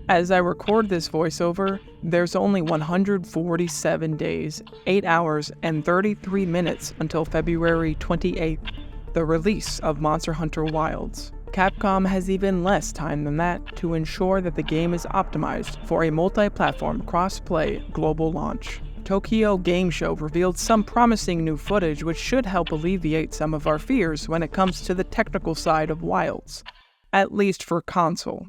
As I record this voiceover, there's only 147 days, 8 hours, and 33 minutes until February 28th, the release of Monster Hunter Wilds. Capcom has even less time than that to ensure that the game is optimized for a multi-platform cross-play global launch. Tokyo Game Show revealed some promising new footage which should help alleviate some of our fears when it comes to the technical side of Wilds, at least for console.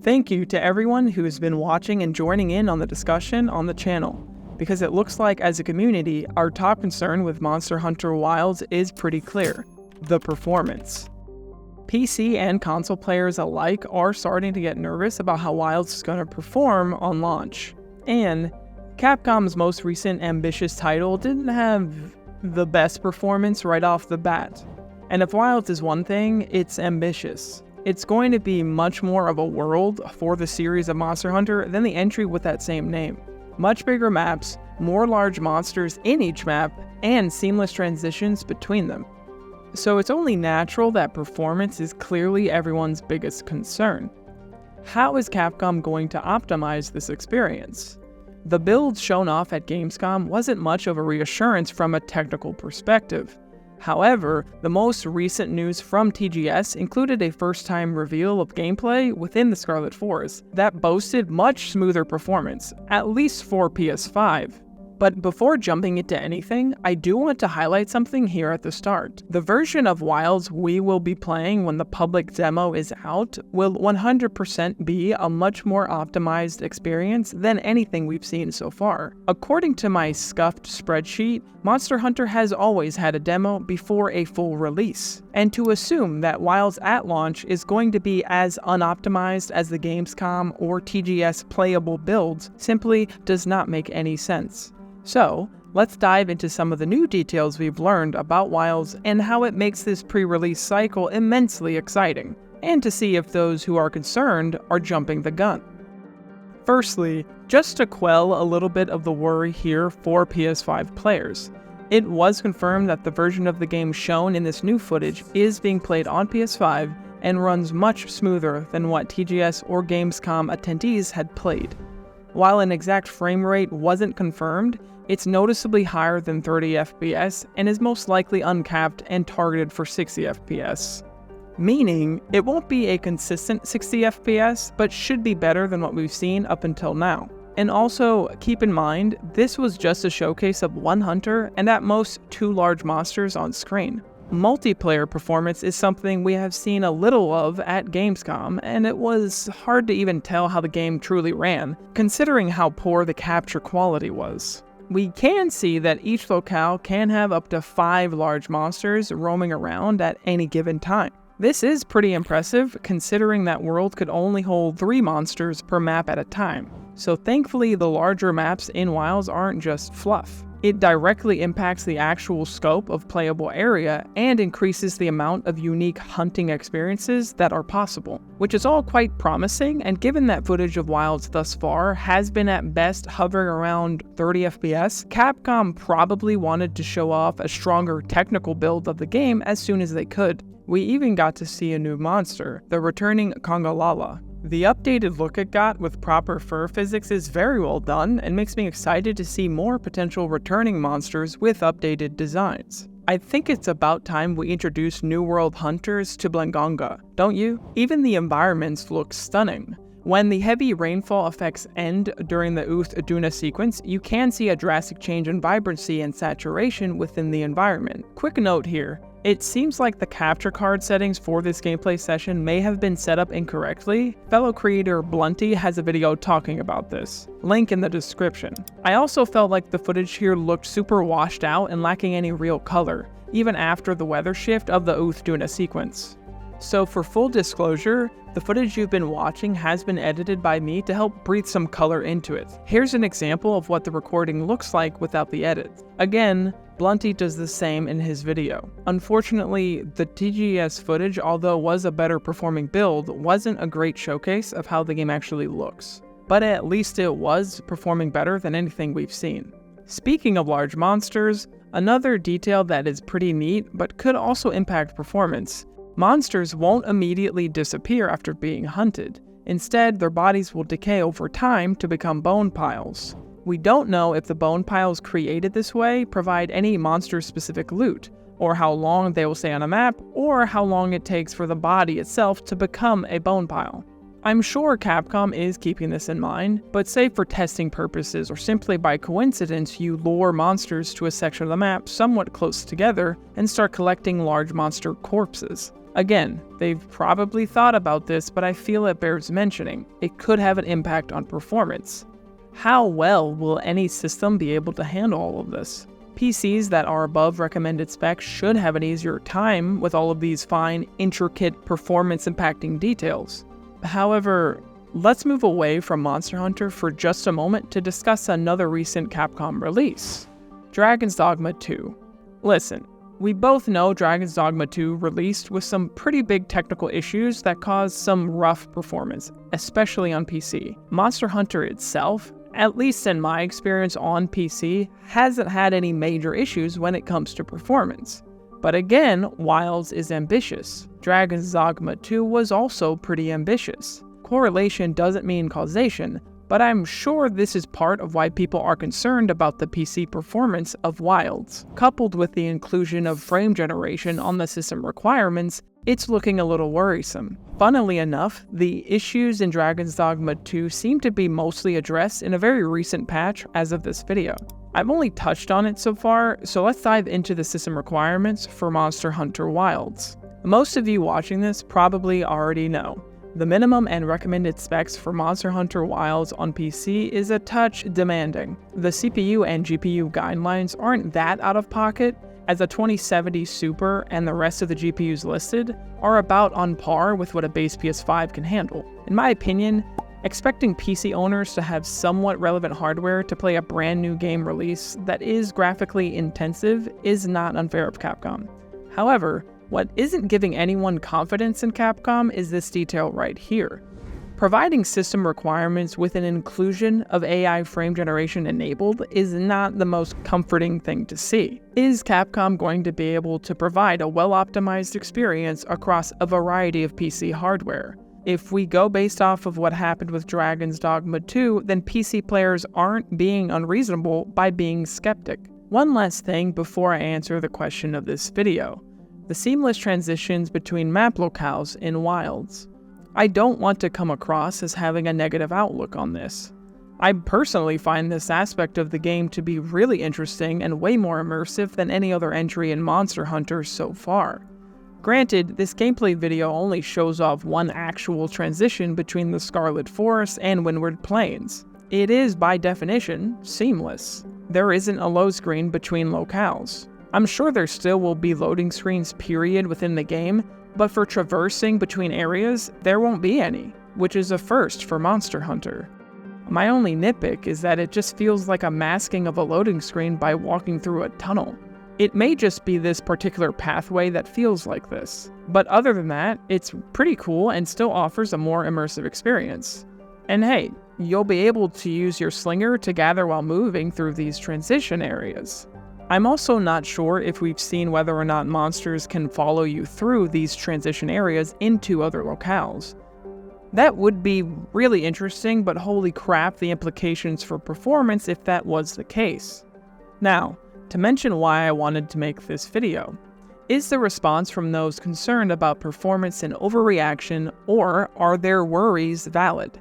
Thank you to everyone who has been watching and joining in on the discussion on the channel, because it looks like as a community, our top concern with Monster Hunter Wilds is pretty clear: the performance. PC and console players alike are starting to get nervous about how Wilds is going to perform on launch. And Capcom's most recent ambitious title didn't have the best performance right off the bat. And if Wilds is one thing, it's ambitious. It's going to be much more of a world for the series of Monster Hunter than the entry with that same name. Much bigger maps, more large monsters in each map, and seamless transitions between them. So it's only natural that performance is clearly everyone's biggest concern. How is Capcom going to optimize this experience? The build shown off at Gamescom wasn't much of a reassurance from a technical perspective. However, the most recent news from TGS included a first-time reveal of gameplay within the Scarlet Forest that boasted much smoother performance, at least for PS5. But before jumping into anything, I do want to highlight something here at the start. The version of Wilds we will be playing when the public demo is out will 100% be a much more optimized experience than anything we've seen so far. According to my scuffed spreadsheet, Monster Hunter has always had a demo before a full release, and to assume that Wilds at launch is going to be as unoptimized as the Gamescom or TGS playable builds simply does not make any sense. So, let's dive into some of the new details we've learned about Wilds and how it makes this pre-release cycle immensely exciting, and to see if those who are concerned are jumping the gun. Firstly, just to quell a little bit of the worry here for PS5 players, it was confirmed that the version of the game shown in this new footage is being played on PS5 and runs much smoother than what TGS or Gamescom attendees had played. While an exact frame rate wasn't confirmed, it's noticeably higher than 30 FPS and is most likely uncapped and targeted for 60 FPS. Meaning, it won't be a consistent 60 FPS, but should be better than what we've seen up until now. And also, keep in mind, this was just a showcase of one hunter and at most 2 large monsters on screen. Multiplayer performance is something we have seen a little of at Gamescom, and it was hard to even tell how the game truly ran, considering how poor the capture quality was. We can see that each locale can have up to 5 large monsters roaming around at any given time. This is pretty impressive, considering that world could only hold 3 monsters per map at a time. So thankfully the larger maps in Wilds aren't just fluff. It directly impacts the actual scope of playable area and increases the amount of unique hunting experiences that are possible, which is all quite promising, and given that footage of Wilds thus far has been at best hovering around 30 FPS, Capcom probably wanted to show off a stronger technical build of the game as soon as they could. We even got to see a new monster, the returning Kongalala. The updated look it got with proper fur physics is very well done and makes me excited to see more potential returning monsters with updated designs. I think it's about time we introduce New World hunters to Blangonga, don't you? Even the environments look stunning. When the heavy rainfall effects end during the Uth Duna sequence, you can see a drastic change in vibrancy and saturation within the environment. Quick note here. It seems like the capture card settings for this gameplay session may have been set up incorrectly. Fellow creator Blunty has a video talking about this. Link in the description. I also felt like the footage here looked super washed out and lacking any real color, even after the weather shift of the Uth Duna sequence. So for full disclosure, the footage you've been watching has been edited by me to help breathe some color into it. Here's an example of what the recording looks like without the edit. Again, Blunty does the same in his video. Unfortunately, the TGS footage, although was a better performing build, wasn't a great showcase of how the game actually looks. But at least it was performing better than anything we've seen. Speaking of large monsters, another detail that is pretty neat but could also impact performance. Monsters won't immediately disappear after being hunted. Instead, their bodies will decay over time to become bone piles. We don't know if the bone piles created this way provide any monster-specific loot, or how long they will stay on a map, or how long it takes for the body itself to become a bone pile. I'm sure Capcom is keeping this in mind, but say for testing purposes or simply by coincidence you lure monsters to a section of the map somewhat close together and start collecting large monster corpses. Again, they've probably thought about this, but I feel it bears mentioning. It could have an impact on performance. How well will any system be able to handle all of this? PCs that are above recommended specs should have an easier time with all of these fine, intricate, performance-impacting details. However, let's move away from Monster Hunter for just a moment to discuss another recent Capcom release, Dragon's Dogma 2. Listen, we both know Dragon's Dogma 2 released with some pretty big technical issues that caused some rough performance, especially on PC. Monster Hunter itself, at least in my experience on PC, hasn't had any major issues when it comes to performance. But again, Wilds is ambitious. Dragon's Dogma 2 was also pretty ambitious. Correlation doesn't mean causation, but I'm sure this is part of why people are concerned about the PC performance of Wilds. Coupled with the inclusion of frame generation on the system requirements, it's looking a little worrisome. Funnily enough, the issues in Dragon's Dogma 2 seem to be mostly addressed in a very recent patch as of this video. I've only touched on it so far, so let's dive into the system requirements for Monster Hunter Wilds. Most of you watching this probably already know. The minimum and recommended specs for Monster Hunter Wilds on PC is a touch demanding. The CPU and GPU guidelines aren't that out of pocket, as a 2070 Super and the rest of the GPUs listed are about on par with what a base PS5 can handle. In my opinion, expecting PC owners to have somewhat relevant hardware to play a brand new game release that is graphically intensive is not unfair of Capcom. However, what isn't giving anyone confidence in Capcom is this detail right here. Providing system requirements with an inclusion of AI frame generation enabled is not the most comforting thing to see. Is Capcom going to be able to provide a well-optimized experience across a variety of PC hardware? If we go based off of what happened with Dragon's Dogma 2, then PC players aren't being unreasonable by being skeptic. One last thing before I answer the question of this video. The seamless transitions between map locales in Wilds. I don't want to come across as having a negative outlook on this. I personally find this aspect of the game to be really interesting and way more immersive than any other entry in Monster Hunter so far. Granted, this gameplay video only shows off one actual transition between the Scarlet Forest and Windward Plains. It is, by definition, seamless. There isn't a load screen between locales. I'm sure there still will be loading screens period within the game, but for traversing between areas, there won't be any, which is a first for Monster Hunter. My only nitpick is that it just feels like a masking of a loading screen by walking through a tunnel. It may just be this particular pathway that feels like this, but other than that, it's pretty cool and still offers a more immersive experience. And hey, you'll be able to use your slinger to gather while moving through these transition areas. I'm also not sure if we've seen whether or not monsters can follow you through these transition areas into other locales. That would be really interesting, but holy crap, the implications for performance if that was the case. Now, to mention why I wanted to make this video. Is the response from those concerned about performance an overreaction, or are their worries valid?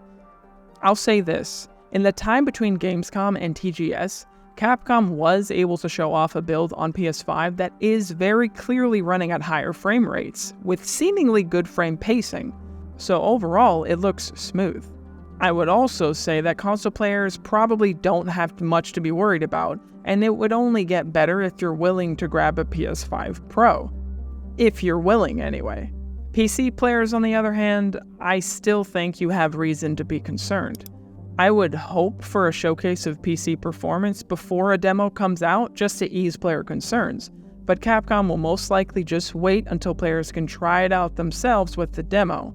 I'll say this, in the time between Gamescom and TGS, Capcom was able to show off a build on PS5 that is very clearly running at higher frame rates, with seemingly good frame pacing, so overall it looks smooth. I would also say that console players probably don't have much to be worried about, and it would only get better if you're willing to grab a PS5 Pro. If you're willing, anyway. PC players, on the other hand, I still think you have reason to be concerned. I would hope for a showcase of PC performance before a demo comes out just to ease player concerns, but Capcom will most likely just wait until players can try it out themselves with the demo.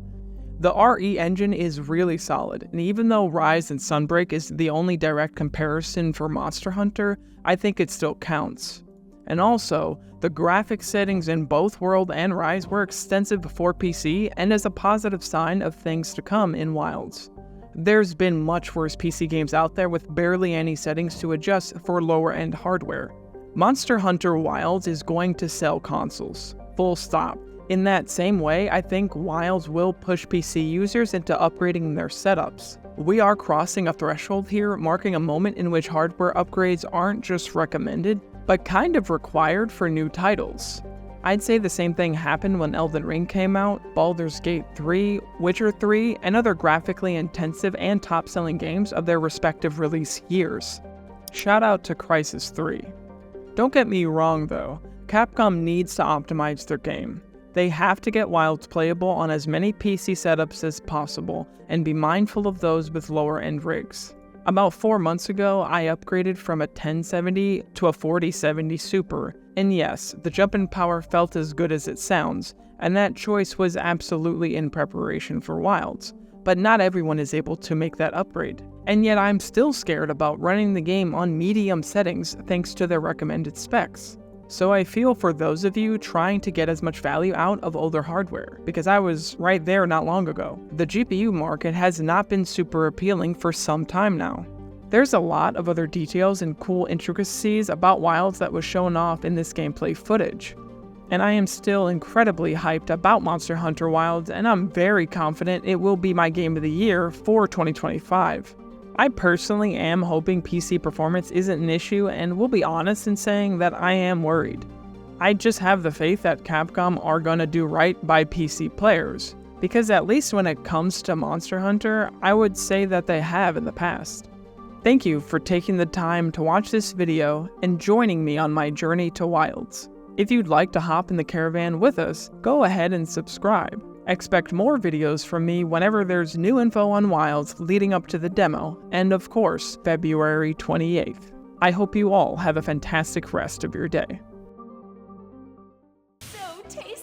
The RE engine is really solid, and even though Rise and Sunbreak is the only direct comparison for Monster Hunter, I think it still counts. And also, the graphics settings in both World and Rise were extensive before PC and is a positive sign of things to come in Wilds. There's been much worse PC games out there with barely any settings to adjust for lower-end hardware. Monster Hunter Wilds is going to sell consoles. Full stop. In that same way, I think Wilds will push PC users into upgrading their setups. We are crossing a threshold here, marking a moment in which hardware upgrades aren't just recommended, but kind of required for new titles. I'd say the same thing happened when Elden Ring came out, Baldur's Gate 3, Witcher 3, and other graphically intensive and top-selling games of their respective release years. Shout out to Crysis 3. Don't get me wrong though, Capcom needs to optimize their game. They have to get Wilds playable on as many PC setups as possible, and be mindful of those with lower-end rigs. About 4 months ago, I upgraded from a 1070 to a 4070 Super, and yes, the jump in power felt as good as it sounds, and that choice was absolutely in preparation for Wilds, but not everyone is able to make that upgrade. And yet I'm still scared about running the game on medium settings thanks to their recommended specs. So I feel for those of you trying to get as much value out of older hardware, because I was right there not long ago. The GPU market has not been super appealing for some time now. There's a lot of other details and cool intricacies about Wilds that was shown off in this gameplay footage. And I am still incredibly hyped about Monster Hunter Wilds, and I'm very confident it will be my game of the year for 2025. I personally am hoping PC performance isn't an issue, and will be honest in saying that I am worried. I just have the faith that Capcom are gonna do right by PC players, because at least when it comes to Monster Hunter, I would say that they have in the past. Thank you for taking the time to watch this video and joining me on my journey to Wilds. If you'd like to hop in the caravan with us, go ahead and subscribe. Expect more videos from me whenever there's new info on Wilds leading up to the demo, and of course, February 28th. I hope you all have a fantastic rest of your day. So tasty!